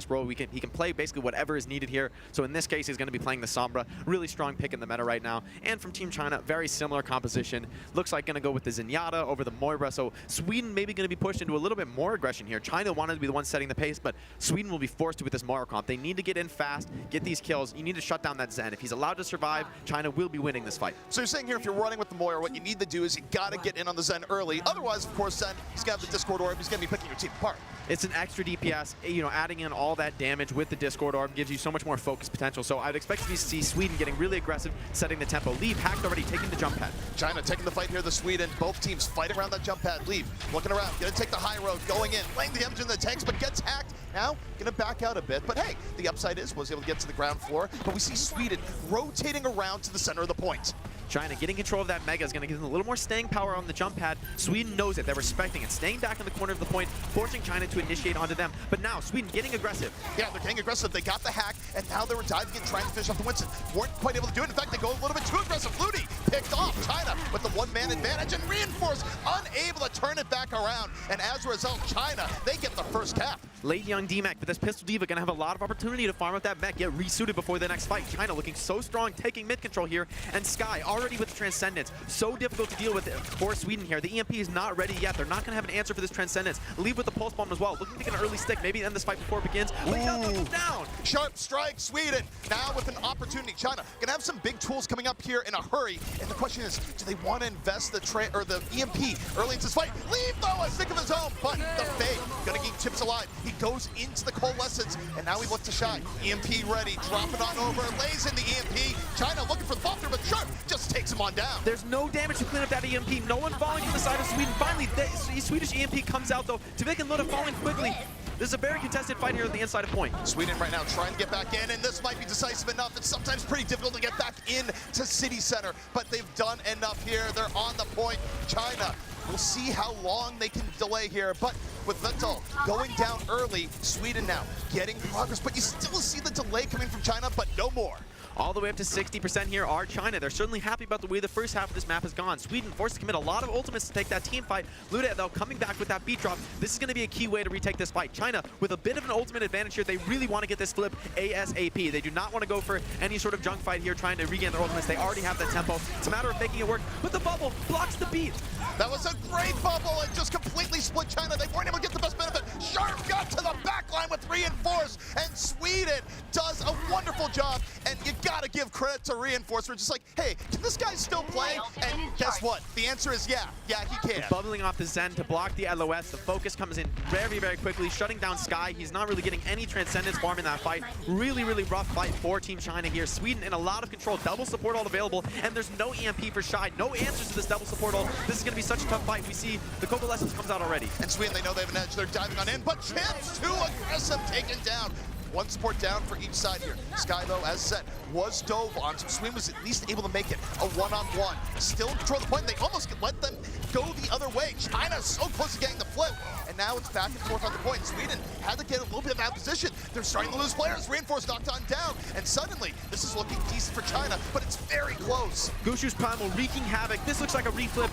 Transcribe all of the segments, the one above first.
role. He can play basically whatever is needed here. So in this case, he's going to be playing the Sombra. Really strong pick in the meta right now. And from Team China, very similar composition. Looks like going to go with the Zenyatta over the Moira. So Sweden maybe going to be pushed into a little bit more aggression here. China wanted to be the one setting the pace, but Sweden will be forced to with this Moira comp. They need to get in fast, get these kills. You need to shut down that Zen. If he's allowed to survive, China will be winning this fight. So you're saying here, if you're running with the Moira, what you need to do is you got to get in on the Zen early. Otherwise, of course, Zen, he's got the Discord Orb. He's going to be picking your team apart. It's an extra DPS, you know, adding in all that damage with the Discord Orb gives you so much more focus potential. So I'd expect to see Sweden getting really aggressive, setting the tempo. Leave hacked already, taking the jump pad. China taking the fight here, the Sweden. Both teams fighting around that jump pad. Leave, looking around, gonna take the high road, going in, laying the damage in the tanks, but gets hacked. Now, gonna back out a bit. But hey, the upside is was able to get to the ground floor. But we see Sweden rotating around to the center of the point. China getting control of that Mega is going to give them a little more staying power on the jump pad. Sweden knows it. They're respecting it. Staying back in the corner of the point, forcing China to initiate onto them. But now, Sweden getting aggressive. Yeah, they're getting aggressive. They got the hack, and now they were diving in, trying to finish off the Winston. Weren't quite able to do it. In fact, they go a little bit too aggressive. Ludi picked off China with the one-man advantage, and Reinforce unable to turn it back around. And as a result, China, they get the first cap. Late young D-Mech, but this Pistol Diva going to have a lot of opportunity to farm up that mech, get resuited before the next fight. China looking so strong, taking mid control here, and Sky already with the Transcendence. So difficult to deal with for Sweden here. The EMP is not ready yet. They're not going to have an answer for this Transcendence. Leave with the Pulse Bomb as well. Looking to get an early stick, maybe end this fight before it begins. But goes down. Sharp strike, Sweden. Now with an opportunity. China going to have some big tools coming up here in a hurry. And the question is, do they want to invest the EMP early into this fight? Leave though, a stick of his own. But the Fade going to keep Chips alive. He goes into the Coalescence, and now he looks to shine. EMP ready, dropping on over, lays in the EMP. China looking for the bomb through, but Sharp just takes him on down. There's no damage to clean up that EMP. No one falling to the side of Sweden. Finally, the Swedish EMP comes out though. Tvik and Loda falling quickly. This is a very contested fight here at the inside of point. Sweden right now trying to get back in, and this might be decisive enough. It's sometimes pretty difficult to get back in to City Center, but they've done enough here. They're on the point. China, we'll see how long they can delay here, but with Vettel going down early, Sweden now getting progress, but you still see the delay coming from China, but no more. All the way up to 60% here are China. They're certainly happy about the way the first half of this map has gone. Sweden forced to commit a lot of ultimates to take that team fight. Luda, though, coming back with that beat drop. This is going to be a key way to retake this fight. China, with a bit of an ultimate advantage here, they really want to get this flip ASAP. They do not want to go for any sort of junk fight here trying to regain their ultimates. They already have that tempo. It's a matter of making it work, but the bubble blocks the beat. That was a great bubble. It just completely split China. They weren't able to get the best benefit. Sharp got to the back line with Reinforce, and Sweden does a wonderful job. And you got to give credit to Reinforce. We're just like, hey, can this guy still play? And guess what? The answer is yeah. Yeah, he can. Bubbling off the Zen to block the LOS. The focus comes in very, very quickly, shutting down Sky. He's not really getting any Transcendence farm in that fight. Really, really rough fight for Team China here. Sweden in a lot of control. Double support ult available, and there's no EMP for Shy. No answers to this double support ult. This is going to be such a tough fight. We see the Coalescence comes out already. And Sweden, they know they have an edge. They're diving on in, but Chips too aggressive, taken down. One support down for each side here. Sky, though, as said, was dove on, so Sweden was at least able to make it a one-on-one. Still control the point. They almost let them go the other way. China so close to getting the flip, and now it's back and forth on the point. Sweden had to get a little bit of that position. They're starting to lose players. Reinforce knocked on down, and suddenly this is looking decent for China, but it's very close. Gushu's Primal wreaking havoc. This looks like a reflip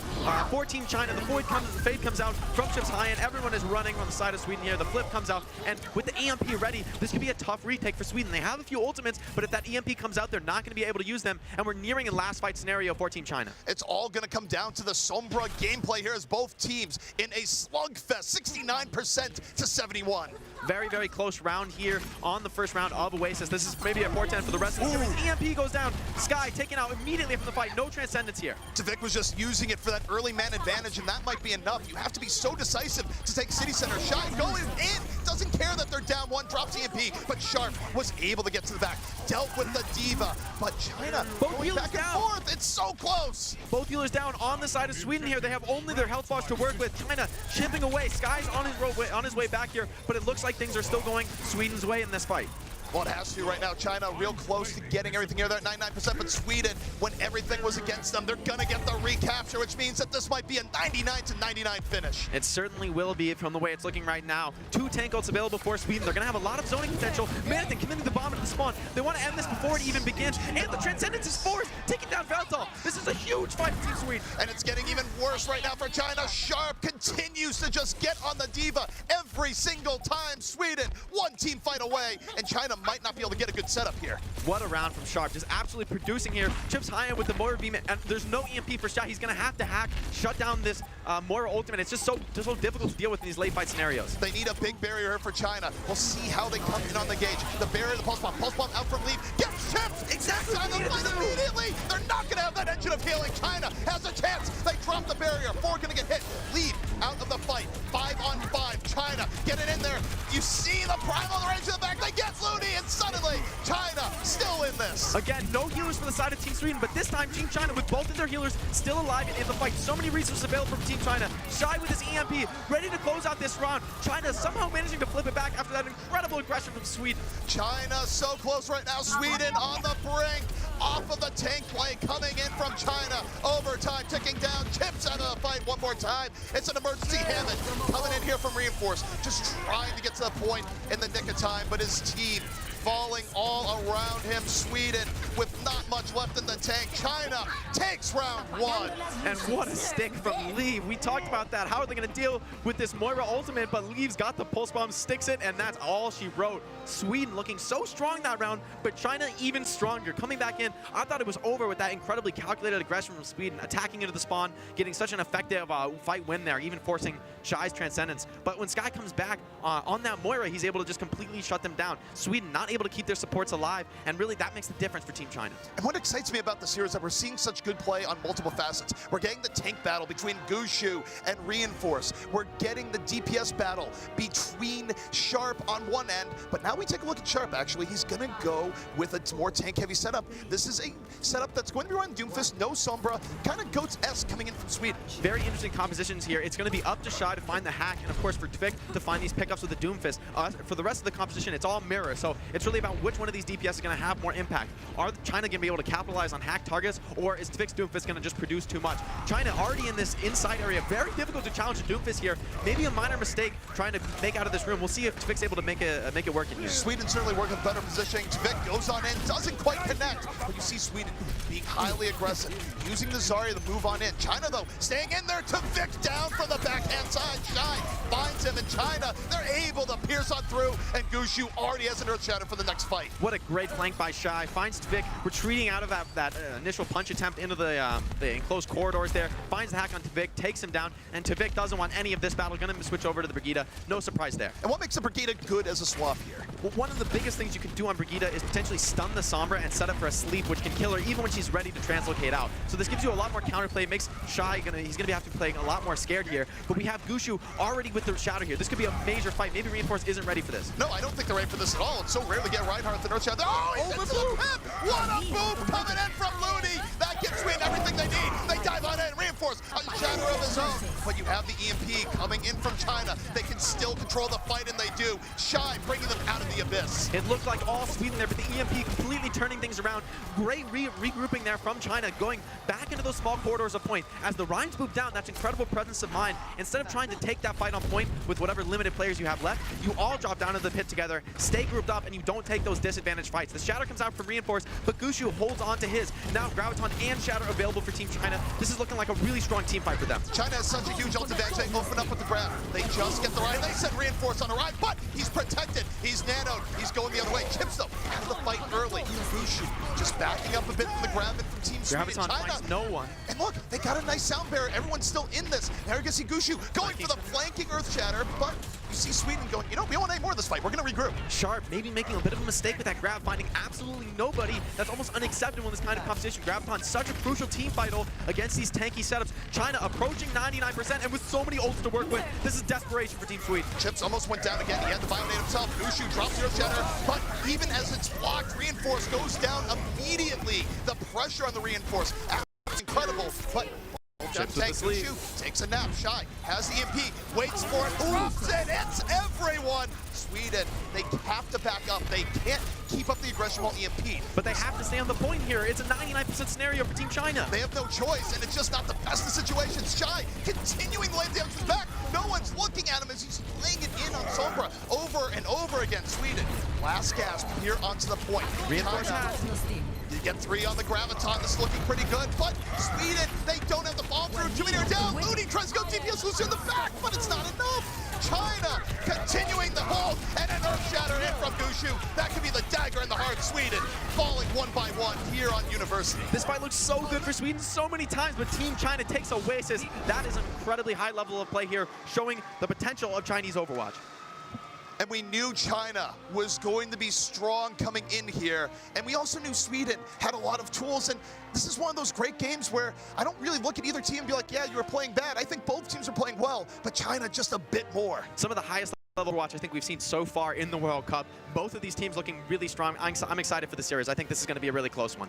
for Team China. The Fade comes out from Chips high, and everyone is running on the side of Sweden here. The flip comes out, and with the EMP ready, this could be a tough retake for Sweden. They have a few ultimates, but if that EMP comes out, they're not going to be able to use them, and we're nearing a last fight scenario for Team China. It's all going to come down to the Sombra gameplay here as both teams in a slugfest, 69% to 71. Very, very close round here on the first round of Oasis. This is maybe a portent for the rest of the series. EMP goes down. Sky taken out immediately from the fight. No Transcendence here. Tvik was just using it for that early man advantage, and that might be enough. You have to be so decisive to take City Center. Shy going in. Doesn't care that they're down one. Drops EMP, but Sharp was able to get to the back. Dealt with the Diva, but China going back and forth. It's so close. Both healers down on the side of Sweden here. They have only their health bars to work with. China chipping away. Sky's on his way back here, but it looks like things are still going Sweden's way in this fight. Well, it has to right now. China real close to getting everything here. They're at 99%, but Sweden, when everything was against them, they're gonna get the recapture, which means that this might be a 99-99 finish. It certainly will be from the way it's looking right now. 2 tank ults available for Sweden. They're gonna have a lot of zoning potential. Marathon committing the bomb into the spawn. They want to end this before it even begins. And the Transcendence is forced, taking down Veltal. This is a huge fight for Team Sweden. And it's getting even worse right now for China. Sharp continues to just get on the diva every single time. Sweden, one team fight away, and China might not be able to get a good setup here. What a round from Sharp, just absolutely producing here. Chips high end with the Moira beam, and there's no EMP for Shot. He's gonna have to hack, shut down this Moira ultimate. It's just so difficult to deal with in these late fight scenarios. They need a big barrier here for China. We'll see how they come in on the gauge. The barrier, the pulse bomb out from Leaf, gets chipped. Exactly. China fight immediately. They're not gonna have that engine of healing. China has a chance. They drop the barrier. 4 gonna get hit. Leave out of the fight. 5 on 5. China getting in there. You see the primal on the range to the back. They get Looney, and suddenly China still in this. Again, no healers for the side of Team Sweden, but this time Team China with both of their healers still alive in the fight. So many resources available from Team China. Shy with his EMP, ready to close out this round. China somehow managing to flip it back after that incredible aggression from Sweden. China so close right now. Sweden on the brink. Off of the tank play coming in from China. Overtime ticking down. Chips out of the fight one more time. It's an emergency Hammond coming in here from Reinforce. Just trying to get to the point in the nick of time, but his team falling all around him. Sweden with not much left in the tank. China takes round 1. And what a stick from Leave. We talked about that. How are they going to deal with this Moira ultimate? But Leave's got the pulse bomb, sticks it, and that's all she wrote. Sweden looking so strong that round, but China even stronger. Coming back in, I thought it was over with that incredibly calculated aggression from Sweden, attacking into the spawn, getting such an effective fight win there, even forcing Shy's Transcendence. But when Sky comes back on that Moira, he's able to just completely shut them down. Sweden not able to keep their supports alive, and really that makes the difference for Team China. And what excites me about this here is that we're seeing such good play on multiple facets. We're getting the tank battle between Gushu and Reinforce. We're getting the DPS battle between Sharp on one end, but now we take a look at Sharp. Actually, he's gonna go with a more tank-heavy setup. This is a setup that's going to be running Doomfist, no Sombra, kind of Goats-esque coming in from Sweden. Very interesting compositions here. It's going to be up to Shy to find the hack, and of course for Tvik to find these pickups with the Doomfist. For the rest of the composition, it's all mirror, so it's really about which one of these DPS is going to have more impact. Are China going to be able to capitalize on hack targets, or is Tvik's Doomfist going to just produce too much? China already in this inside area, very difficult to challenge the Doomfist here. Maybe a minor mistake trying to make out of this room. We'll see if Tvik's able to make it work in here. Sweden certainly working better positioning. Tvik goes on in, doesn't quite connect, but you see Sweden being highly aggressive, using the Zarya to move on in. China, though, staying in there. Tvik down from the backhand side. Shy finds him in China. They're able to pierce on through, and Gushu already has an Earth Shatter for the next fight. What a great flank by Shy. Finds Tvik retreating out of that initial punch attempt into the enclosed corridors there. Finds the hack on Tvik, takes him down, and Tvik doesn't want any of this battle. Gonna switch over to the Brigida. No surprise there. And what makes the Brigida good as a swap here? Well, one of the biggest things you can do on Brigida is potentially stun the Sombra and set up for a sleep, which can kill her even when she's ready to translocate out. So this gives you a lot more counterplay. It makes Shy he's gonna have to be playing a lot more scared here. But we have Gushu already with the Shadow here. This could be a major fight. Maybe Reinforce isn't ready for this. No, I don't think they're ready for this at all. It's so rare to get Reinhardt the Earth Shatter. Oh, he's into the pip! What a boom coming in from Looney! That gives Sweden everything they need. They dive on in. Reinforce a shadow of his own. But you have the EMP coming in from China. They can still control the fight, and they do. Shy bringing them out of the abyss. It looked like all Sweden there, but the EMP completely turning things around. Great regrouping there from China, going back into those small corridors of point. As the Rhines move down, that's incredible presence of mind. Instead of trying to take that fight on point with whatever limited players you have left, you all drop down to the pit together, stay grouped up, and you don't take those disadvantaged fights. The Shatter comes out from Reinforce, but Gushu holds on to his. Now Graviton and Shatter available for Team China. This is looking like a really strong team fight for them. China has such a huge ult advantage. They open up with the grab. They just get the ride. They send Reinforce on a ride, but he's protected. He's nanoed. He's going the other way. Chips though out of the fight early. Gushu just backing up a bit from the grab from Team Sweden. Graviton finds no one. And look, they got a nice sound barrier. Everyone's still in this. Now you can see Gushu going for the flanking Earth Shatter, but you see Sweden going, you know, we don't want any more of this fight. We're going to regroup. Sharp maybe making a bit of a mistake with that grab, finding absolutely nobody. That's almost unacceptable in this kind of competition. Graviton, such a crucial team fight against these tanky setups. China approaching 99%, and with so many ults to work with, this is desperation for Team Sweden. Chips almost went down again. He had to bionate himself. Gushu drops the Earth Shatter, but even as it's blocked, Reinforce goes down immediately. The pressure on the Reinforce, incredible, but Chips Gushu takes a nap. Shy has the EMP, waits for it, drops it, hits everyone. Sweden, they have to back up. They can't keep up the aggression while EMP. But they have to stay on the point here. It's a 99% scenario for Team China. They have no choice, and it's just not the best of situations. Shy continuing to lay damage to the back. No one's looking at him as he's laying it in on Sombra over and over again. Sweden, last gasp here onto the point. Reinforce China, you get 3 on the Graviton. This is looking pretty good, but Sweden, they don't have the bomb through. 2 meter down. Looney tries to go DPS loose in the back, but it's not enough. China continuing the hold, and an earth shatter in from Gushu. That could be the dagger in the heart. Sweden falling 1 by 1 here on University. This fight looks so good for Sweden so many times, but Team China takes Oasis. That is an incredibly high level of play here, showing the potential of Chinese Overwatch. And we knew China was going to be strong coming in here. And we also knew Sweden had a lot of tools. And this is one of those great games where I don't really look at either team and be like, yeah, you were playing bad. I think both teams are playing well, but China just a bit more. Some of the highest level Overwatch I think we've seen so far in the World Cup. Both of these teams looking really strong. I'm excited for the series. I think this is going to be a really close one.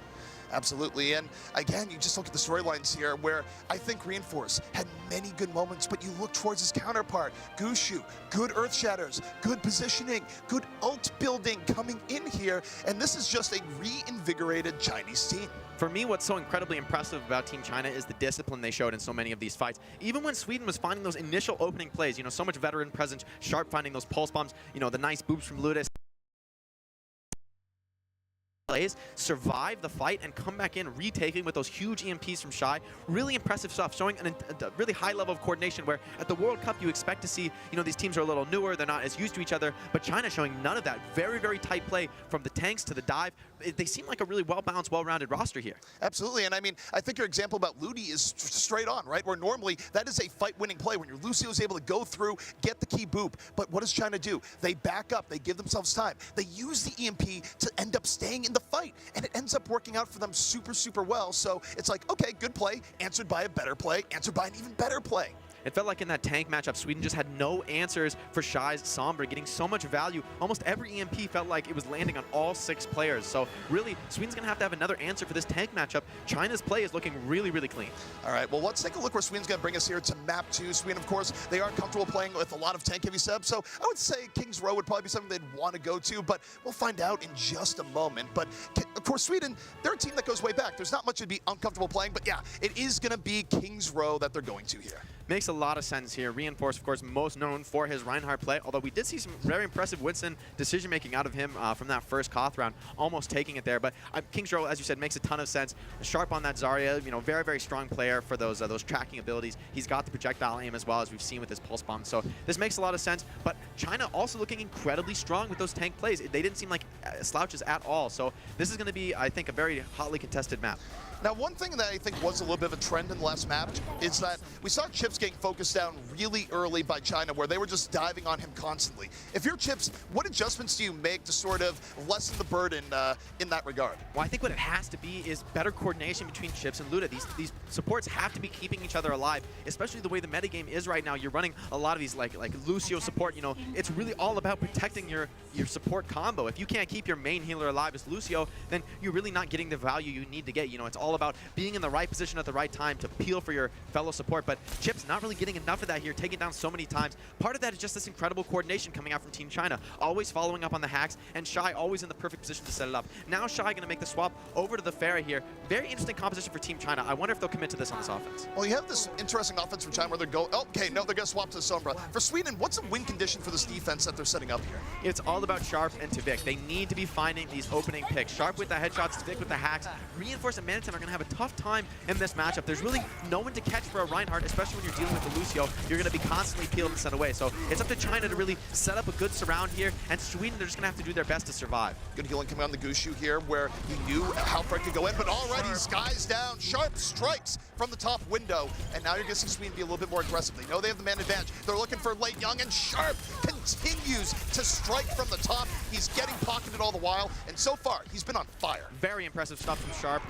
Absolutely, and again, you just look at the storylines here where I think Reinforce had many good moments, but you look towards his counterpart, Gushu, good Earth Shatters, good positioning, good ult building coming in here, and this is just a reinvigorated Chinese team. For me, what's so incredibly impressive about Team China is the discipline they showed in so many of these fights. Even when Sweden was finding those initial opening plays, so much veteran presence, Sharp finding those pulse bombs, the nice boops from Ludus, survive the fight and come back in, retaking with those huge EMPs from Shy. Really impressive stuff, showing a really high level of coordination where at the World Cup you expect to see, these teams are a little newer, they're not as used to each other, but China showing none of that. Very, very tight play from the tanks to the dive. They seem like a really well-balanced, well-rounded roster here. Absolutely, and I mean, I think your example about Ludi is straight on, right? Where normally that is a fight-winning play when your Lucio is able to go through, get the key boop. But what does China do? They back up, they give themselves time. They use the EMP to end up staying in the fight, and it ends up working out for them super, super well. So it's like, okay, good play, answered by a better play, answered by an even better play. It felt like in that tank matchup, Sweden just had no answers for Shy's Sombra, getting so much value. Almost every EMP felt like it was landing on all 6 players. So really, Sweden's going to have another answer for this tank matchup. China's play is looking really, really clean. All right, well, let's take a look where Sweden's going to bring us here to map 2. Sweden, of course, they are comfortable playing with a lot of tank-heavy setups. So I would say King's Row would probably be something they'd want to go to, but we'll find out in just a moment. But of course, Sweden, they're a team that goes way back. There's not much to be uncomfortable playing, but yeah, it is going to be King's Row that they're going to here. Makes a lot of sense here. Reinforce, of course, most known for his Reinhardt play, although we did see some very impressive Winston decision-making out of him from that first Koth round, almost taking it there. But King's Row, as you said, makes a ton of sense. Sharp on that Zarya, very, very strong player for those tracking abilities. He's got the projectile aim as well, as we've seen with his pulse bomb. So this makes a lot of sense. But China also looking incredibly strong with those tank plays. They didn't seem like slouches at all. So this is going to be, I think, a very hotly contested map. Now, one thing that I think was a little bit of a trend in the last map is that we saw Chips getting focused down really early by China, where they were just diving on him constantly. If you're Chips, what adjustments do you make to sort of lessen the burden in that regard? Well, I think what it has to be is better coordination between Chips and Luda. These supports have to be keeping each other alive, especially the way the metagame is right now. You're running a lot of these like Lucio support. It's really all about protecting your support combo. If you can't keep your main healer alive as Lucio, then you're really not getting the value you need to get. It's all about being in the right position at the right time to peel for your fellow support, but Chips not really getting enough of that here, taking down so many times. Part of that is just this incredible coordination coming out from Team China, always following up on the hacks, and Shy always in the perfect position to set it up. Now Shy going to make the swap over to the Pharah here. Very interesting composition for Team China. I wonder if they'll commit to this on this offense. Well, you have this interesting offense from China where they're going, okay, no, they're going to swap to Sombra. For Sweden, what's a win condition for this defense that they're setting up here? It's all about Sharp and Tvik. They need to be finding these opening picks. Sharp with the headshots, Tvik with the hacks. Reinforce and Manitem are going to have a tough time in this matchup. There's really no one to catch for a Reinhardt, especially when you're dealing with the Lucio. You're going to be constantly peeled and sent away. So it's up to China to really set up a good surround here, and Sweden, they're just going to have to do their best to survive. Good healing coming on the Gushu here, where you knew how far it could go in, but already Sky's down. Sharp strikes from the top window, and now you're going to see Sweden be a little bit more aggressive. They know they have the man advantage. They're looking for Late Young, and Sharp continues to strike from the top. He's getting pocketed all the while, and so far, he's been on fire. Very impressive stuff from Sharp.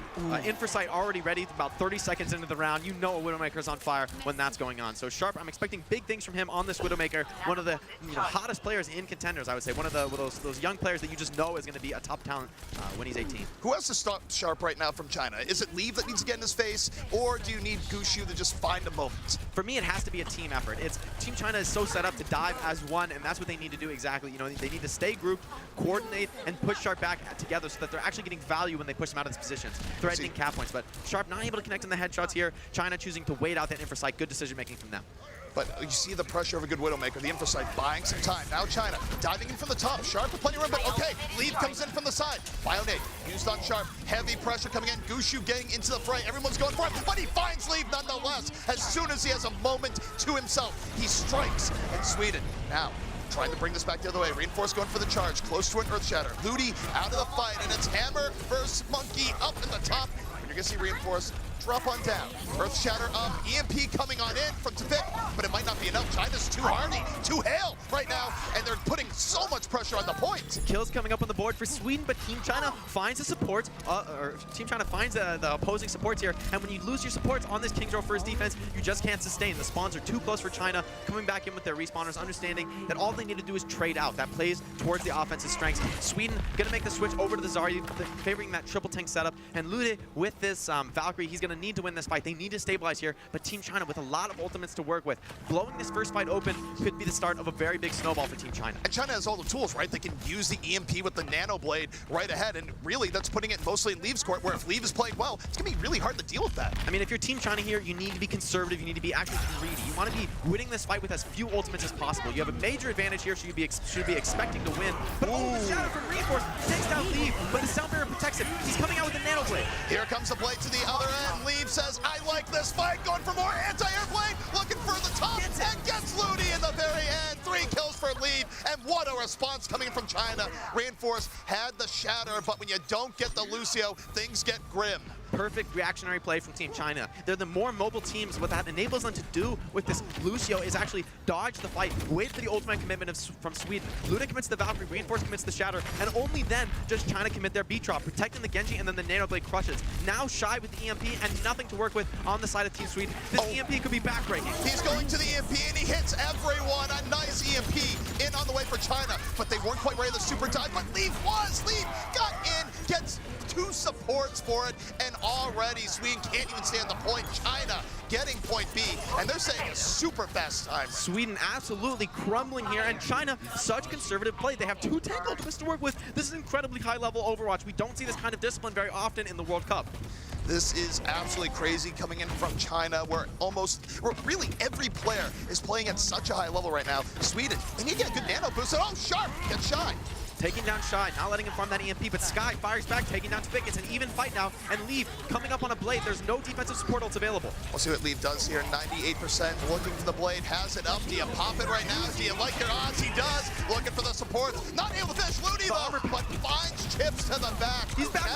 Infrasight already ready about 30 seconds into the round. You know a Widowmaker's on fire when that's going on. So Sharp, I'm expecting big things from him on this Widowmaker. One of the hottest players in contenders, I would say. One of those young players that you just know is going to be a top talent when he's 18. Who has to stop Sharp right now from China? Is it Leave that needs to get in his face, or do you need Gushu to just find a moment? For me, it has to be a team effort. Team China is so set up to dive as one, and that's what they need to do exactly. You know, they need to stay grouped, coordinate, and push Sharp back together so that they're actually getting value when they push them out of these positions, threatening cap points. But Sharp not able to connect on the headshots here. China choosing to wait out that infra site. Good decision making from them. But you see the pressure of a good Widowmaker, the infra site buying some time. Now China diving in from the top. Sharp with plenty of room, but okay. Lead comes in from the side. Bionade used on Sharp. Heavy pressure coming in. Gushu getting into the fray. Everyone's going for it, but he finds Leave nonetheless. As soon as he has a moment to himself, he strikes. And Sweden now trying to bring this back the other way. Reinforce going for the charge. Close to an Earth Shatter. Ludi out of the fight, and it's Hammer versus Monkey up in the top. And you're going to see Reinforce drop on down. Earth Shatter up. EMP coming on in from Tavik, but it might not be enough. China's too hardy, too hale right now, and they're putting so much pressure on the point. Kills coming up on the board for Sweden, but Team China finds the support, Team China finds the opposing supports here, and when you lose your supports on this King's Row first defense, you just can't sustain. The spawns are too close for China, coming back in with their respawners, understanding that all they need to do is trade out. That plays towards the offensive strengths. Sweden gonna make the switch over to the Zarya, favoring that triple tank setup, and Lude with this Valkyrie, he's gonna need to win this fight. They need to stabilize here, but Team China with a lot of ultimates to work with. Blowing this first fight open could be the start of a very big snowball for Team China. And China has all the tools, right? They can use the EMP with the Nano Blade right ahead, and really that's putting it mostly in Leave's court, where if Leave is playing well, it's gonna be really hard to deal with that. I mean, if you're Team China here, you need to be conservative, you need to be actually greedy. You want to be winning this fight with as few ultimates as possible. You have a major advantage here, so you should be expecting to win. But the shadow from Reinforce takes down Leave, but the sound barrier protects him. He's coming out with a Nano Blade. Here comes the blade to the other end. Leave says, I like this fight, going for more anti-airplane, looking for the top, and gets Ludi in the very end. 3 kills for Leave, and what a response coming from China. Reinforce had the shatter, but when you don't get the Lucio, things get grim. Perfect reactionary play from Team China. They're the more mobile teams. What that enables them to do with this Lucio is actually dodge the fight, wait for the ultimate commitment from Sweden. Luna commits the Valkyrie, Reinforce commits the Shatter, and only then does China commit their beat drop, protecting the Genji, and then the Nano Blade crushes. Now Shy with the EMP and nothing to work with on the side of Team Sweden. This EMP could be backbreaking. He's going to the EMP and he hits everyone. A nice EMP in on the way for China, but they weren't quite ready to super dive, but Leave got in, gets 2 supports for it, and already Sweden can't even stay on the point. China getting point B, and they're saying a super fast time. Sweden absolutely crumbling here, and China, such conservative play. They have 2 tank ultimates to work with. This is incredibly high-level Overwatch. We don't see this kind of discipline very often in the World Cup. This is absolutely crazy coming in from China, where really every player is playing at such a high level right now. Sweden, and you get a good nano boost, and oh, Sharp gets Shy. Taking down Shy, not letting him farm that EMP, but Sky fires back, taking down Tavik. It's an even fight now, and Leave coming up on a Blade. There's no defensive support ults available. We'll see what Leave does here. 98% looking for the Blade, has it up. Do you pop it right now? Do you like your odds? He does. Looking for the support. Not able to finish Ludi though, but finds Chips to the back. He's back.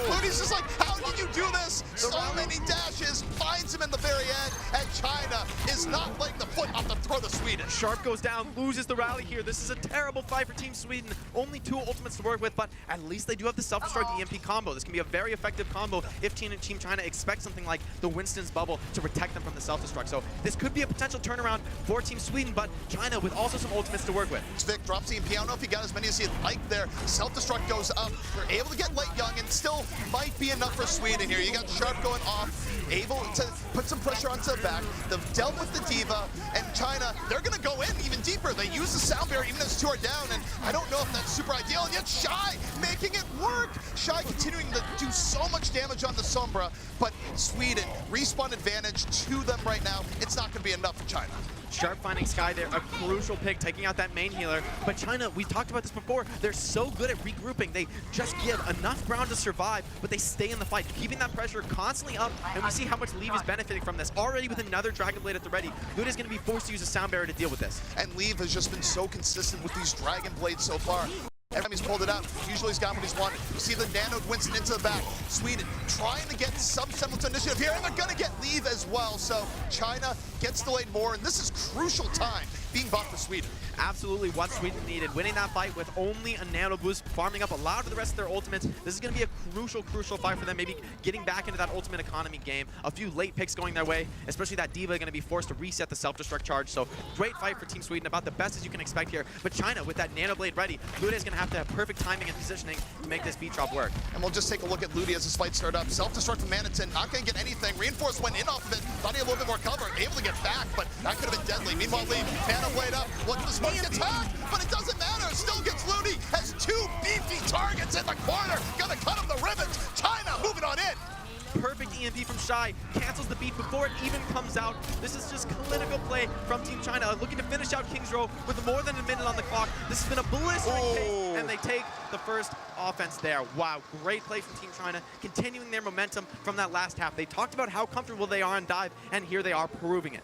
Ludi's just like, how did you do this? So many dashes, finds him in the very end, and China is not letting the foot off the throat of Sweden. Sharp goes down, loses the rally here. This is a terrible fight for Team Sweden. Only 2 ultimates to work with, but at least they do have the self-destruct EMP combo. This can be a very effective combo if Team China expects something like the Winston's bubble to protect them from the self-destruct. So this could be a potential turnaround for Team Sweden, but China with also some ultimates to work with. Vic drops EMP. I don't know if he got as many as he'd like there. Self-destruct goes up. They're able to get Late Young, and still might be enough for Sweden here. You got Sharp going off, able to put some pressure onto the back. They've dealt with the Diva, and China, they're going to go in even deeper. They use the sound barrier even as 2 are down, and I don't know if that's super ideal, and yet Shy making it work. Shy continuing to do so much damage on the Sombra, but Sweden, respawn advantage to them right now. It's not going to be enough for China. Sharp finding Sky there, a crucial pick, taking out that main healer. But China, we talked about this before, they're so good at regrouping. They just give enough ground to survive, but they stay in the fight, keeping that pressure constantly up, and we see how much Leave is benefiting from this. Already with another Dragon Blade at the ready, Luda's going to be forced to use a sound barrier to deal with this. And Leave has just been so consistent with these Dragon Blades so far. Every time he's pulled it out, usually he's got what he's wanted. You see the nanoed Winston into the back. Sweden trying to get some semblance of initiative here, and they're going to get Leave as well. So China gets delayed more, and this is crucial time being bought for Sweden. Absolutely what Sweden needed. Winning that fight with only a nano boost, farming up a lot of the rest of their ultimates. This is going to be a crucial fight for them, maybe getting back into that ultimate economy game. A few late picks going their way, especially that Diva going to be forced to reset the self-destruct charge. So great fight for Team Sweden, about the best as you can expect here. But China, with that Nano Blade ready, Lude is going to have perfect timing and positioning to make this beat drop work. And we'll just take a look at Ludi as this fight started up. Self-destruct from Manitin, not going to get anything. Reinforce went in off of it, thought he had a little bit more cover, able to get back, but that could have been deadly. Meanwhile, Leave Nanoblade up, look at the smoke, gets hacked, but it doesn't matter, still gets Looney, has two beefy targets in the corner, gonna cut him the ribbons. China moving on in. Perfect EMP from Shy, cancels the beat before it even comes out. This is just clinical play from Team China, looking to finish out Kings Row with more than a minute on the clock. This has been a blistering take, and they take the first offense there. Wow, great play from Team China, continuing their momentum from that last half. They talked about how comfortable they are in dive, and here they are proving it.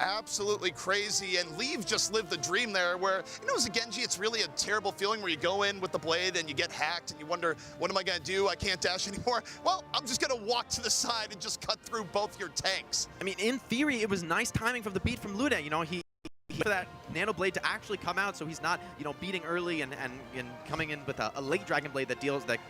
Absolutely crazy, and Leave just lived the dream there where, you know, as a Genji, it's really a terrible feeling where you go in with the blade and you get hacked and you wonder, what am I gonna do? I can't dash anymore. Well, I'm just gonna walk to the side and just cut through both your tanks. I mean, in theory, it was nice timing from the beat from Lude. You know, he for that Nano Blade to actually come out, so he's not, you know, beating early and coming in with a late Dragon Blade that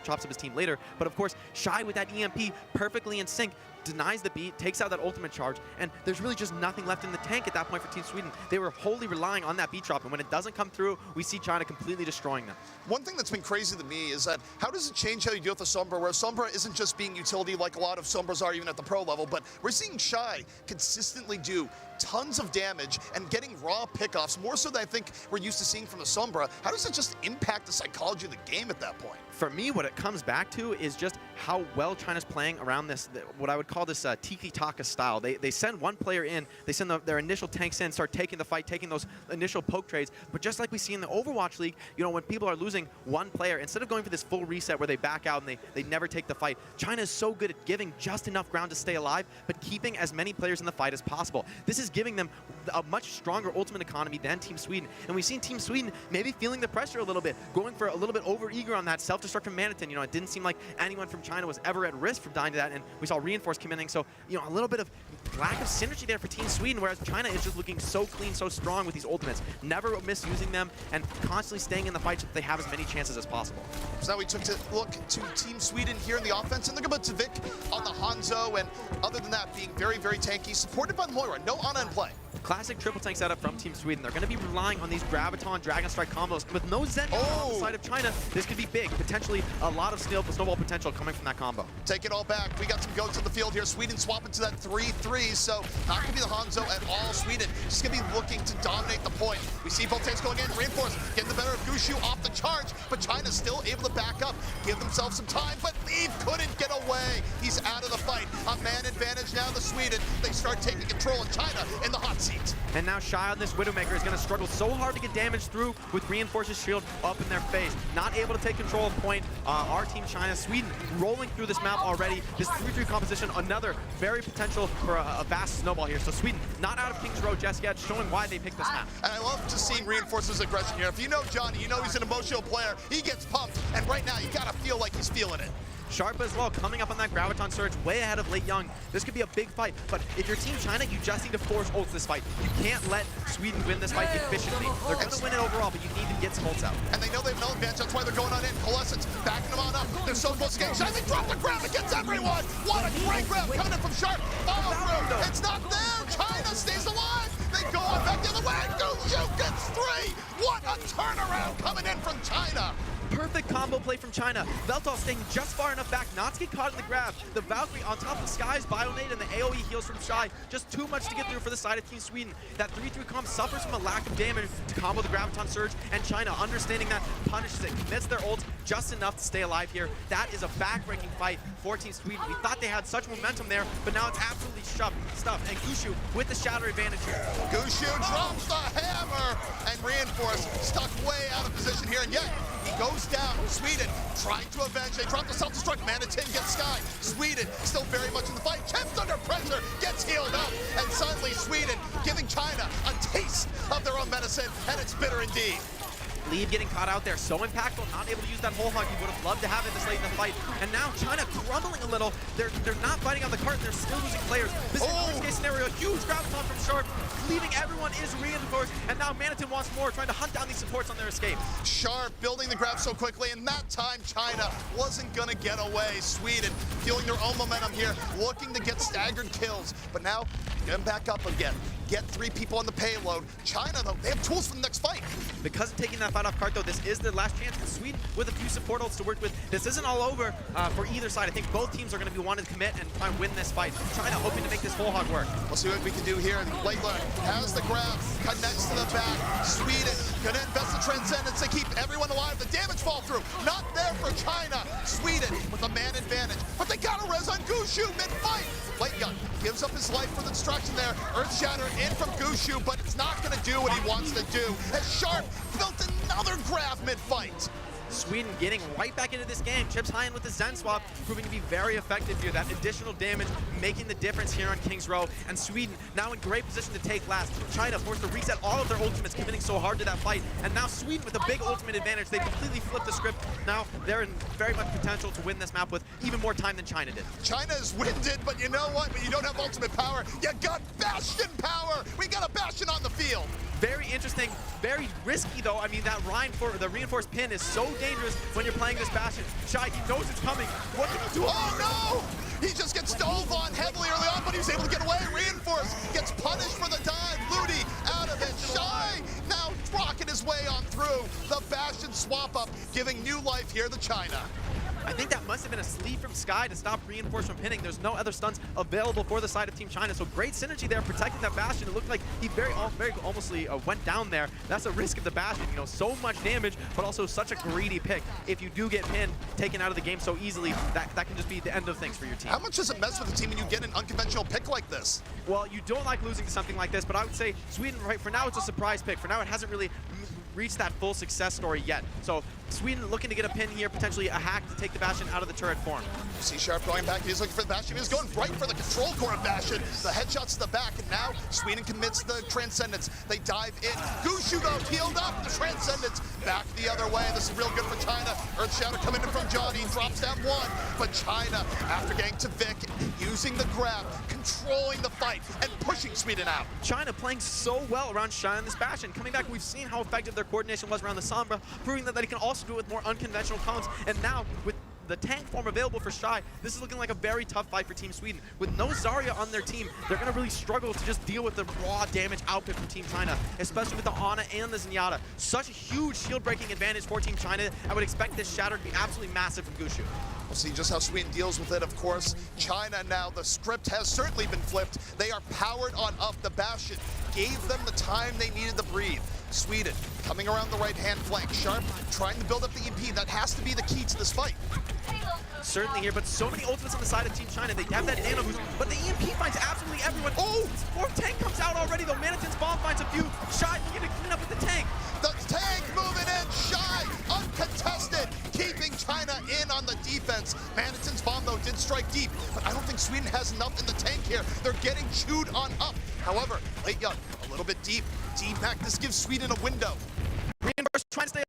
chops up his team later. But of course, Shy with that EMP perfectly in sync, denies the beat, takes out that ultimate charge, and there's really just nothing left in the tank at that point for Team Sweden. They were wholly relying on that beat drop, and when it doesn't come through, we see China completely destroying them. One thing that's been crazy to me is that how does it change how you deal with a Sombra, where Sombra isn't just being utility like a lot of Sombras are even at the pro level, but we're seeing Shy consistently do tons of damage and getting raw pickoffs, more so than I think we're used to seeing from a Sombra. How does it just impact the psychology of the game at that point? For me, what it comes back to is just how well China's playing around this, what I would call this tiki-taka style. They send one player in, they send their initial tanks in, start taking the fight, taking those initial poke trades. But just like we see in the Overwatch League, you know, when people are losing one player, instead of going for this full reset where they back out and they never take the fight, China is so good at giving just enough ground to stay alive, but keeping as many players in the fight as possible. This is giving them a much stronger ultimate economy than Team Sweden. And we've seen Team Sweden maybe feeling the pressure a little bit, going for a little bit over-eager on that self-destruct from Manitin. You know, it didn't seem like anyone from China was ever at risk from dying to that, and we saw Reinforce come in, so, you know, a little bit of lack of synergy there for Team Sweden, whereas China is just looking so clean, so strong with these ultimates, never misusing them, and constantly staying in the fight so that they have as many chances as possible. So now we took a look to Team Sweden here in the offense, and look about Vic on the Hanzo, and other than that, being very, very tanky, supported by the Moira, no Ana in play. Classic triple tank setup from Team Sweden. They're going to be relying on these Graviton, Dragon Strike combos. With no Zen on the side of China, this could be big. Potentially a lot of snowball potential coming from that combo. Take it all back. We got some goats in the field here. Sweden swapping to that 3-3, so not going to be the Hanzo at all. Sweden just going to be looking to dominate the point. We see both tanks going in. Reinforce getting the better of Gushu off the charge, but China's still able to back up, give themselves some time, but Leave couldn't get away. He's out of the fight. A man advantage now to Sweden. They start taking control, and China in the hot seat. And now Shy on this Widowmaker is going to struggle so hard to get damage through with Reinforce's shield up in their face. Not able to take control of point. Our team China, Sweden rolling through this map already. This 3-3 composition, another very potential for a vast snowball here. So Sweden not out of Kings Row just yet, showing why they picked this map. And I love to see Reinforce's aggression here. If you know Johnny, you know he's an emotional player. He gets pumped, and right now you gotta feel like he's feeling it. Sharp as well, coming up on that Graviton surge, way ahead of Late Young. This could be a big fight, but if you're Team China, you just need to force ults this fight. You can't let Sweden win this fight efficiently. They're going to win it overall, but you need to get some ults out. And they know they have no advantage, that's why they're going on in. Coalescence, backing them on up. They're so close to getting shot. They drop the grab against everyone! What a great grab coming in from Sharp. Follow through, it's not there! China stays alive! They go on back the other way! Gushu gets 3! What a turnaround coming in from China! Perfect combo play from China. Veltal staying just far enough back not to get caught in the grab. The Valkyrie on top of Sky's Bionade and the AoE heals from Shy. Just too much to get through for the side of Team Sweden. That 3-3 comp suffers from a lack of damage to combo the Graviton Surge, and China, understanding that, punishes it, commits their ult just enough to stay alive here. That is a back-breaking fight for Team Sweden. We thought they had such momentum there, but now it's absolutely stuffed. And Gushu with the shatter advantage here. Gushu drops the hammer, and Reinforce stuck way out of position here, and yet he goes down. Sweden trying to avenge. They drop the self-destruct. Manitin gets Sky. Sweden still very much in the fight. Kept under pressure. Gets healed up. And suddenly Sweden giving China a taste of their own medicine. And it's bitter indeed. Lead getting caught out there, so impactful, not able to use that whole hug. He would have loved to have it this late in the fight. And now China crumbling a little. They're not fighting on the cart, they're still losing players. This is the worst case scenario, a huge Graviton from Sharp, leaving everyone is Reinforced, and now Manitin wants more, trying to hunt down these supports on their escape. Sharp building the grab so quickly, and that time China wasn't gonna get away. Sweden feeling their own momentum here, looking to get staggered kills, but now getting back up again. get 3 people on the payload. China, though, they have tools for the next fight. Because of taking that fight off cart, though, this is their last chance. And Sweden, with a few support ults to work with, this isn't all over for either side. I think both teams are going to be wanting to commit and try and win this fight. China hoping to make this whole hog work. We'll see what we can do here. Leitler has the grab, connects to the back. Sweden going to invest in Transcendence to keep everyone alive. The damage fall through, not there for China. Sweden with a man advantage, but they got a res on Gushu mid-fight. Lightgun gives up his life for the destruction there. Earth Shatter in from Gushu, but it's not going to do what he wants to do. As Sharp built another grab mid-fight. Sweden getting right back into this game. Chips high in with the Zen swap, proving to be very effective here. That additional damage making the difference here on King's Row. And Sweden now in great position to take last. China forced to reset all of their ultimates, committing so hard to that fight. And now Sweden with a big ultimate advantage. They completely flipped the script. Now they're in very much potential to win this map with even more time than China did. China is winded, but you know what? When you don't have ultimate power, you got Bastion power. We got a Bastion on the field. Very interesting, very risky though. I mean, that the reinforced pin is so dangerous when you're playing this Bastion. Shy, he knows it's coming. What can he do? Oh no! He just gets dove on heavily early on, but he was able to get away. Reinforce gets punished for the dive. Ludi out of it. Shy now rocking his way on through. The Bastion swap up, giving new life here to China. I think that must have been a sleeve from Sky to stop Reinforce from pinning. There's no other stuns available for the side of Team China, so great synergy there protecting that Bastion. It looked like he very almost went down there. That's a risk of the Bastion, you know, so much damage, but also such a greedy pick. If you do get pinned, taken out of the game so easily, that can just be the end of things for your team. How much does it mess with the team when you get an unconventional pick like this? Well, you don't like losing to something like this, but I would say Sweden, right, for now it's a surprise pick. For now it hasn't really reached that full success story yet. So Sweden looking to get a pin here, potentially a hack to take the Bastion out of the turret form. See Sharp going back, he's looking for the Bastion, he's going right for the control core of Bastion. The headshots to the back, and now Sweden commits the Transcendence. They dive in. Gushu though, healed up, the Transcendence back the other way. This is real good for China. Earth Shadow coming in from Johnny, drops down one, but China, after getting to Vic, using the grab, controlling the fight, and pushing Sweden out. China playing so well around Shy on this Bastion. Coming back, we've seen how effective their coordination was around the Sombra, proving that they can also do it with more unconventional combos. And now, with the tank form available for Shy, this is looking like a very tough fight for Team Sweden. With no Zarya on their team, they're going to really struggle to just deal with the raw damage output from Team China, especially with the Ana and the Zenyatta. Such a huge shield-breaking advantage for Team China. I would expect this Shatter to be absolutely massive from Gushu. We'll see just how Sweden deals with it, of course. China now, the script has certainly been flipped. They are powered on up. The Bastion gave them the time they needed to breathe. Sweden coming around the right-hand flank. Sharp trying to build up the EMP. That has to be the key to this fight. Certainly here, but so many ultimates on the side of Team China. They have that nano boost, but the EMP finds absolutely everyone. Oh, fourth tank comes out already, though. Manatin's bomb finds a few. Shy looking to clean up with the tank. The tank moving in, Shy, uncontested, keeping China in on the defense. Manatin's bomb, though, did strike deep, but I don't think Sweden has enough in the tank here. They're getting chewed on up. However, late young, a little bit deep. D-Pack, this gives Sweden a window. Reinforce trying to stay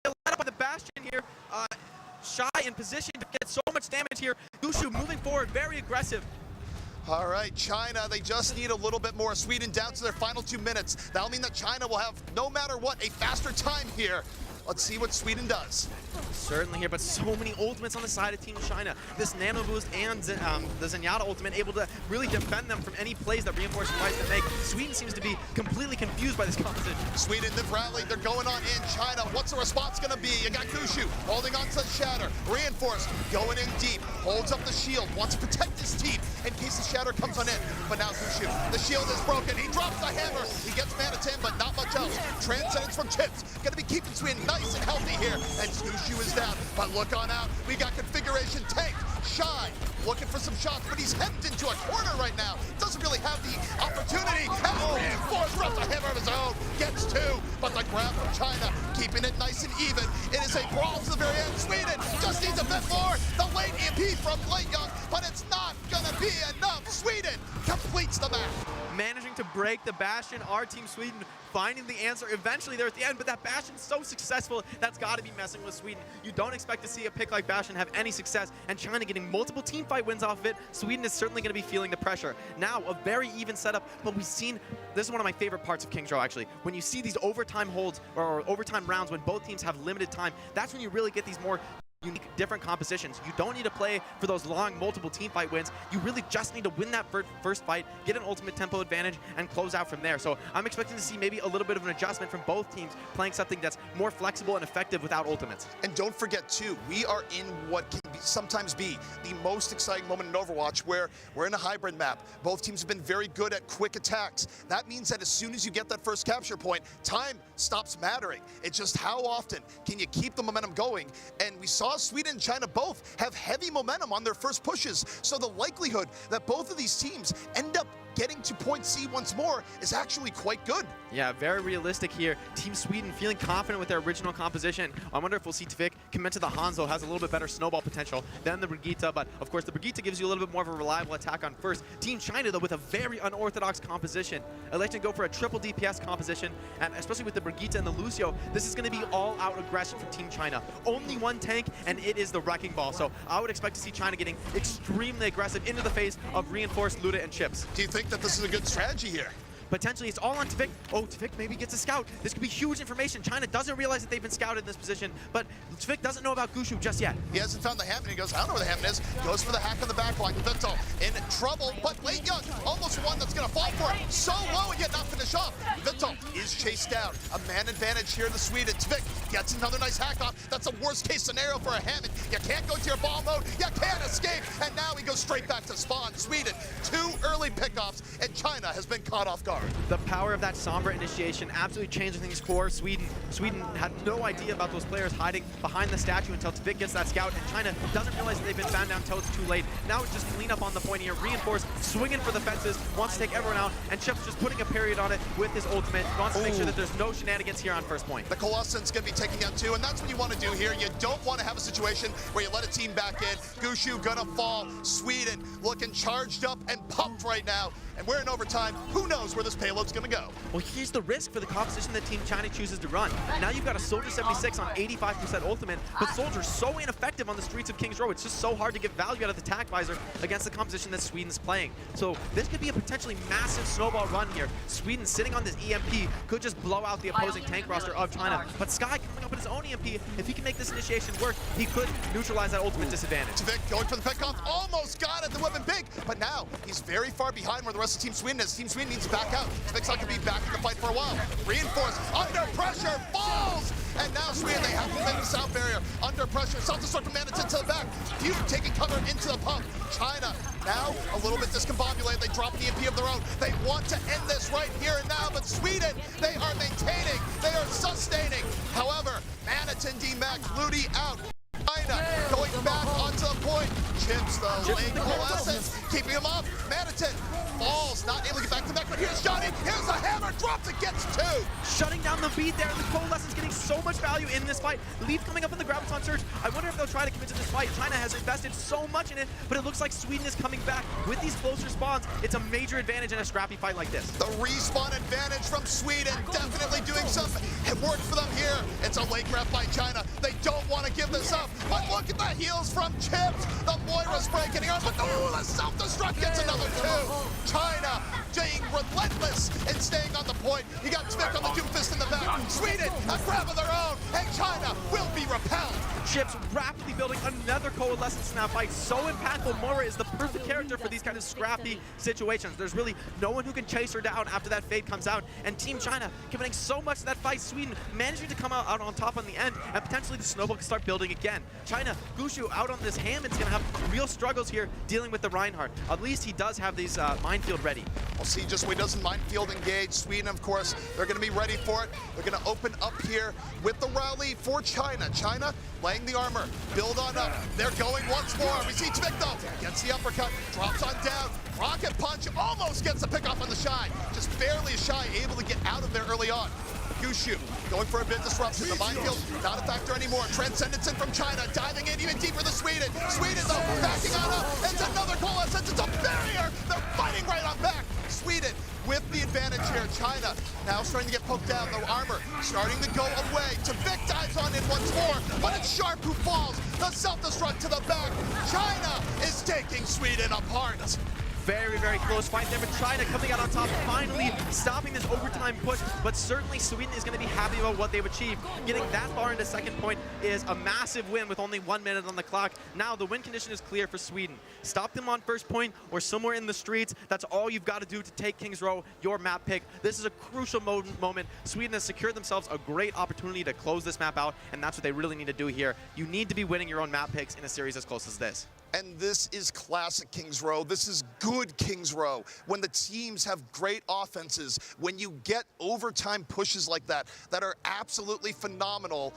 up by the Bastion here. Shy in position to get so much damage here. Gushu moving forward, very aggressive. All right, China, they just need a little bit more. Sweden down to their final 2 minutes. That'll mean that China will have, no matter what, a faster time here. Let's see what Sweden does. Certainly here, but so many ultimates on the side of Team China. This nano boost and the Zenyatta ultimate able to really defend them from any plays that Reinforce tries to make. Sweden seems to be completely confused by this composition. Sweden, the rally, they're going on in. China, what's the response gonna be? You got Gushu holding on to the Shatter. Reinforce going in deep, holds up the shield, wants to protect his team in case the Shatter comes on in. But now Gushu, the shield is broken. He drops the hammer. He gets Manatin, but not much else. Transcendence from Chips, gonna be keeping Sweden nice and healthy here. And Gushu is down, but look on out. We got configuration tank. Shy looking for some shots, but he's headed into a corner right now. Doesn't really have the opportunity. And Reinforce drops a hammer of his own. Gets two, but the grab from China, keeping it nice and even. It is a brawl to the very end. Sweden just needs a bit more. The late EMP from Late Young, but it's not gonna be enough. Sweden completes the map. Managing to break the Bastion, our Team Sweden finding the answer eventually there at the end, but that Bastion's so successful, that's got to be messing with Sweden. You don't expect to see a pick like Bastion have any success, and China getting multiple team fight wins off of it. Sweden is certainly going to be feeling the pressure. Now, a very even setup, but we've seen, this is one of my favorite parts of King's Row actually, when you see these overtime holds or overtime rounds when both teams have limited time, that's when you really get these more unique, different compositions. You don't need to play for those long, multiple team fight wins. You really just need to win that first fight, get an ultimate tempo advantage, and close out from there. So I'm expecting to see maybe a little bit of an adjustment from both teams, playing something that's more flexible and effective without ultimates. And don't forget, too, we are in what can sometimes be the most exciting moment in Overwatch, where we're in a hybrid map. Both teams have been very good at quick attacks. That means that as soon as you get that first capture point, time stops mattering. It's just how often can you keep the momentum going? And we saw Sweden and China both have heavy momentum on their first pushes. So the likelihood that both of these teams end up getting to point C once more is actually quite good. Yeah, very realistic here. Team Sweden feeling confident with their original composition. I wonder if we'll see Tvik commit to the Hanzo, has a little bit better snowball potential than the Brigitte, but of course the Brigitte gives you a little bit more of a reliable attack on first. Team China, though, with a very unorthodox composition, electing to go for a triple DPS composition, and especially with the Brigitte and the Lucio, this is going to be all-out aggression from Team China. Only one tank, and it is the Wrecking Ball. So I would expect to see China getting extremely aggressive into the face of reinforced Luda and Chips. Do you think that this is a good strategy here? Potentially, it's all on Tvik. Oh, Tvik maybe gets a scout. This could be huge information. China doesn't realize that they've been scouted in this position, but Tvik doesn't know about Gushu just yet. He hasn't found the Hammond. He goes, I don't know where the Hammond is. Goes for the hack on the back line. Vito in trouble, but Late Young, almost one that's going to fall for it. So low and yet not finish off. Vito is chased down. A man advantage here in the Sweden. Tvik gets another nice hack off. That's a worst case scenario for a Hammond. You can't go to your ball mode. You can't escape. And now he goes straight back to spawn. Sweden, 2 early pickoffs, and China has been caught off guard. The power of that Sombra initiation absolutely changing things for Sweden. Sweden had no idea about those players hiding behind the statue until Tvik gets that scout, and China doesn't realize that they've been found down until it's too late. Now it's just clean up on the point here, reinforce, swinging for the fences, wants to take everyone out, and Chips just putting a period on it with his ultimate, wants to make sure that there's no shenanigans here on first point. The Colossus going to be taken down too, and that's what you want to do here. You don't want to have a situation where you let a team back in. Gushu gonna fall. Sweden looking charged up and pumped right now, and we're in overtime. Who knows where this payload's going to go? Well, here's the risk for the composition that Team China chooses to run. Now you've got a Soldier 76 on 85% ultimate, but Soldier's so ineffective on the streets of King's Row. It's just so hard to get value out of the attack visor against the composition that Sweden's playing. So this could be a potentially massive snowball run here. Sweden sitting on this EMP could just blow out the opposing tank roster of China. But Sky coming up with his own EMP, if he can make this initiation work, he could neutralize that ultimate disadvantage. Tvik going for the pickoff, almost got it, the weapon big, but now he's very far behind where the rest of Team Sweden is. Team Sweden needs to back out. Tvik's not going to be back in the fight for a while. Reinforced, under pressure, falls! And now Sweden, they have to make the sound barrier. Under pressure, self-destruct from Manitin to the back. Feud taking cover into the pump. China, now a little bit discombobulated. They drop an EMP of their own. They want to end this right here and now, but Sweden, they are maintaining, they are sustaining. However, Manitin D-Max, Ludi out. China going back onto the point. Chips, the lane coalescence, keeping him up. Manitin falls, not able to get back to the back, but here's Johnny. Here's the hammer, drops it, gets 2. Shutting down the beat there, and the Coalescence getting so much value in this fight. Leaf coming up in the Graviton Surge. I wonder if they'll try to commit to this fight. China has invested so much in it, but it looks like Sweden is coming back. With these closer spawns, it's a major advantage in a scrappy fight like this. The respawn advantage from Sweden, definitely doing some work for them here. It's a late grab by China. They don't want to give this up, but look at the heals from Chips. The Moira spray getting on, but the self-destruct gets another 2. China being relentless and staying on the point. You got Tvik on the Doomfist in the back. Sweden, a grab of their own, and China will be repelled. Chips rapidly building another Coalescence in that fight. So impactful. Moira is the perfect character for these kind of scrappy situations. There's really no one who can chase her down after that fade comes out. And Team China committing so much to that fight. Sweden managing to come out on top on the end, and potentially the snowball can start building again. China, Gushu out on this Hammond's going to have real struggles here dealing with the Reinhardt. At least he does have these minefield ready. We'll see just when he doesn't minefield engage. Sweden, of course, they're going to be ready for it. They're going to open up here with the rally for China. China laying the armor, build on up. They're going once more. We see Tvik though, gets the uppercut, drops on down. Rocket punch, almost gets the pick off on the Shy. Just barely a Shy able to get out of there early on. Gushu going for a bit disruption. The minefield not a factor anymore. Transcendence in from China, diving in even deeper than Sweden. Sweden though, backing on up. It's another Coalescence. It's a barrier. They're fighting right on back. Sweden with the advantage here. China now starting to get poked down. The armor starting to go away. Tvik dives on in once more, but it's Sharp who falls. The self-destruct to the back. China is taking Sweden apart. Very, very close fight there, but China coming out on top, finally stopping this overtime push, but certainly Sweden is going to be happy about what they've achieved. Getting that far into second point is a massive win with only 1 minute on the clock. Now the win condition is clear for Sweden. Stop them on first point or somewhere in the streets. That's all you've got to do to take Kings Row, your map pick. This is a crucial moment. Sweden has secured themselves a great opportunity to close this map out, and that's what they really need to do here. You need to be winning your own map picks in a series as close as this. And this is classic Kings Row. This is good Kings Row. When the teams have great offenses, when you get overtime pushes like that are absolutely phenomenal,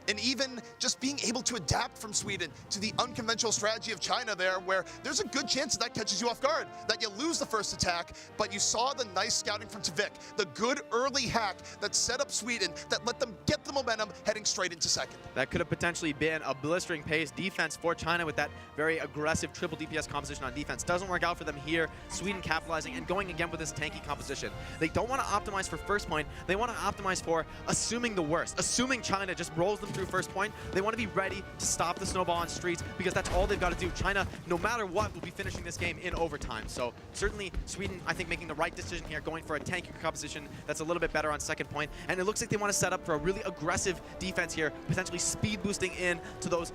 and even just being able to adapt from Sweden to the unconventional strategy of China there, where there's a good chance that catches you off guard, that you lose the first attack, but you saw the nice scouting from Tvik, the good early hack that set up Sweden, that let them get the momentum heading straight into second. That could have potentially been a blistering pace defense for China with that very aggressive triple DPS composition on defense. Doesn't work out for them here. Sweden capitalizing and going again with this tanky composition. They don't want to optimize for first point. They want to optimize for assuming the worst, assuming China just rolls them through first point. They want to be ready to stop the snowball on streets because that's all they've got to do. China, no matter what, will be finishing this game in overtime. So certainly Sweden, I think, making the right decision here, going for a tanky composition that's a little bit better on second point. And it looks like they want to set up for a really aggressive defense here, potentially speed boosting in to those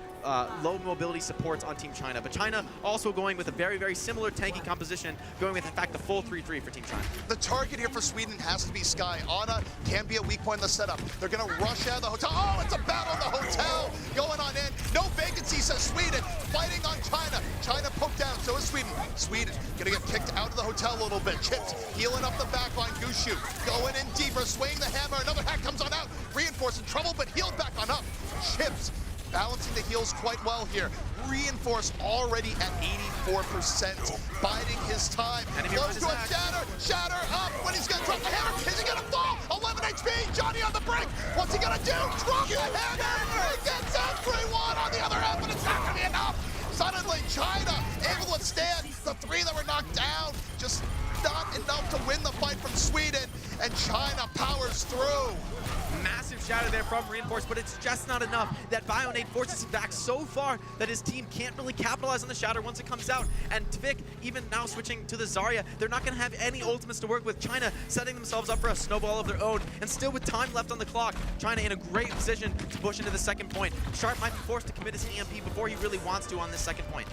low mobility supports on Team China. But China also going with a very, very similar tanky composition, going with, in fact, the full 3-3 for Team China. The target here for Sweden has to be Sky. Ana can be a weak point in the setup. They're going to rush out of the hotel. Oh, it's a battle in the hotel going on in. No vacancy, says Sweden. Fighting on China. China poked down, so is Sweden. Sweden going to get kicked out of the hotel a little bit. Chips healing up the back line. Gushu going in deeper, swinging the hammer. Another hack comes on out. Reinforced in trouble, but healed back on up. Chips balancing the heals quite well here. Reinforce already at 84%, biding his time. Close to a Shatter. Shatter up when he's going to drop the hammer. Is he going to fall? 11 HP. Johnny on the brink. What's he going to do? Drop the hammer. He gets everyone on the other end, but it's not going to be enough. Suddenly, China able to withstand the three that were knocked down. Just not enough to win the fight from Sweden, and China powers through. Massive shatter there from Reinforce, but it's just not enough. That Bionade forces him back so far that his team can't really capitalize on the shatter once it comes out. And Tvik, even now switching to the Zarya, they're not going to have any ultimates to work with. China setting themselves up for a snowball of their own, and still with time left on the clock, China in a great position to push into the second point. Sharp might be forced to commit his EMP before he really wants to on this second point.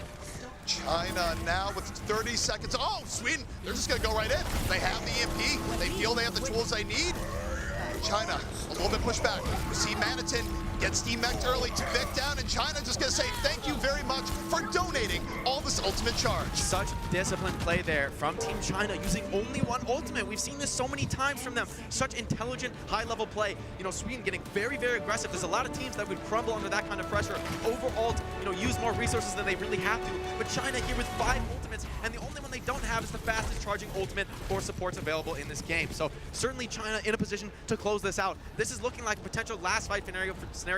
China now with 30 seconds. Oh, Sweden, they're just going to go right in. They have the EMP. They feel they have the tools they need. China, a little bit pushed back. You see Manitin gets demeched early, Tvik down, and China just gonna say thank you very much for donating all this ultimate charge. Such disciplined play there from Team China, using only one ultimate. We've seen this so many times from them. Such intelligent, high-level play. You know, Sweden getting very, very aggressive. There's a lot of teams that would crumble under that kind of pressure. Over-ult, you know, use more resources than they really have to. But China here with 5 ultimates, and the only one they don't have is the fastest charging ultimate for supports available in this game. So certainly China in a position to close this out. This is looking like a potential last fight scenario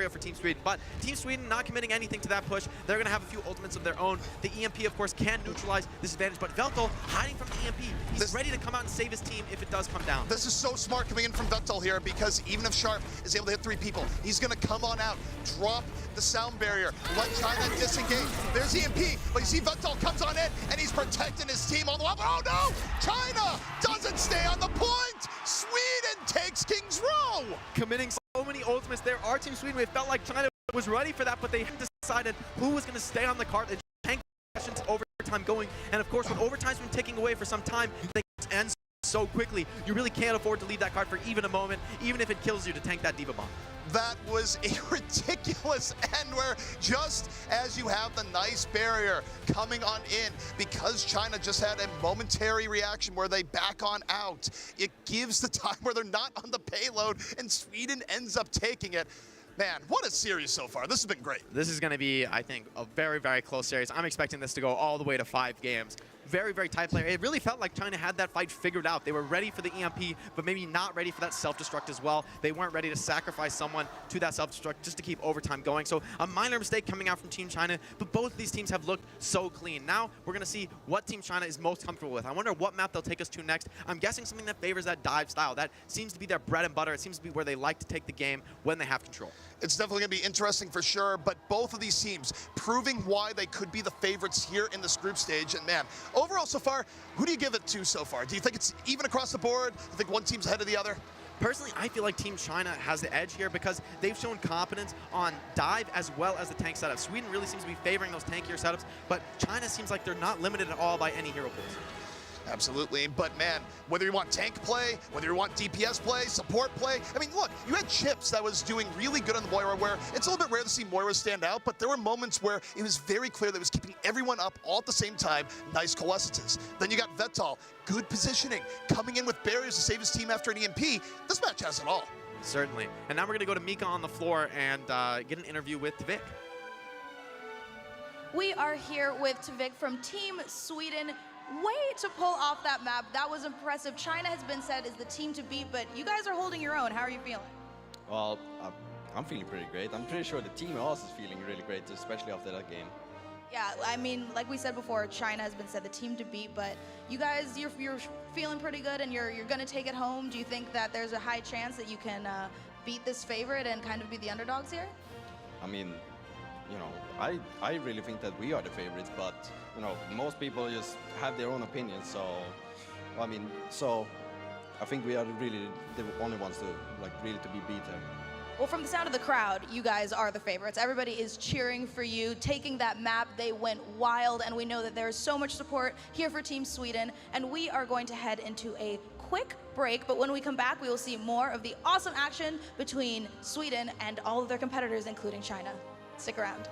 for Team Sweden, but Team Sweden not committing anything to that push. They're going to have a few ultimates of their own. The EMP, of course, can neutralize this advantage, but Veltel hiding from the EMP. He's ready to come out and save his team if it does come down. This is so smart coming in from Veltel here, because even if Sharp is able to hit 3 people, he's going to come on out, drop the sound barrier, let China disengage. There's EMP, but you see Veltel comes on in, and he's protecting his team all the way. Oh no! China doesn't stay on the point! Sweden takes Kings Row! Committing so many ultimates there. Our Team Sweden, it felt like China was ready for that, but they decided who was going to stay on the cart and tank sessions overtime going. And of course, when overtime's been taking away for some time, they end so quickly. You really can't afford to leave that card for even a moment, even if it kills you, to tank that Diva Bomb. That was a ridiculous end where just as you have the nice barrier coming on in, because China just had a momentary reaction where they back on out, it gives the time where they're not on the payload, and Sweden ends up taking it. Man, what a series so far. This has been great. This is going to be, I think, a very, very close series. I'm expecting this to go all the way to 5 games. Very, very tight player. It really felt like China had that fight figured out. They were ready for the EMP, but maybe not ready for that self-destruct as well. They weren't ready to sacrifice someone to that self-destruct just to keep overtime going. So a minor mistake coming out from Team China, but both of these teams have looked so clean. Now we're going to see what Team China is most comfortable with. I wonder what map they'll take us to next. I'm guessing something that favors that dive style. That seems to be their bread and butter. It seems to be where they like to take the game when they have control. It's definitely going to be interesting for sure, but both of these teams proving why they could be the favorites here in this group stage. And man, overall so far, who do you give it to so far? Do you think it's even across the board? Do you think one team's ahead of the other? Personally, I feel like Team China has the edge here because they've shown competence on dive as well as the tank setup. Sweden really seems to be favoring those tankier setups, but China seems like they're not limited at all by any hero pools. Absolutely, but man, whether you want tank play, whether you want DPS play, support play, I mean, look, you had Chips that was doing really good on the Moira, where it's a little bit rare to see Moira stand out, but there were moments where it was very clear that it was keeping everyone up all at the same time, nice coalescences. Then you got Vetal, good positioning, coming in with barriers to save his team after an EMP. This match has it all. Certainly. And now we're going to go to Mika on the floor and get an interview with Tvik. We are here with Tvik from Team Sweden. Way to pull off that map. That was impressive. China has been said is the team to beat, but you guys are holding your own. How are you feeling? Well, I'm feeling pretty great. I'm pretty sure the team also is feeling really great, especially after that game. Yeah, I mean, like we said before, China has been said the team to beat, but you guys, you're feeling pretty good and you're going to take it home. Do you think that there's a high chance that you can beat this favorite and kind of be the underdogs here? I mean, you know, I really think that we are the favorites, but, you know, most people just have their own opinions, so, I mean, so I think we are really the only ones to, like, really to be beaten. Well, from the sound of the crowd, you guys are the favorites. Everybody is cheering for you, taking that map. They went wild, and we know that there is so much support here for Team Sweden, and we are going to head into a quick break, but when we come back, we will see more of the awesome action between Sweden and all of their competitors, including China. Stick around.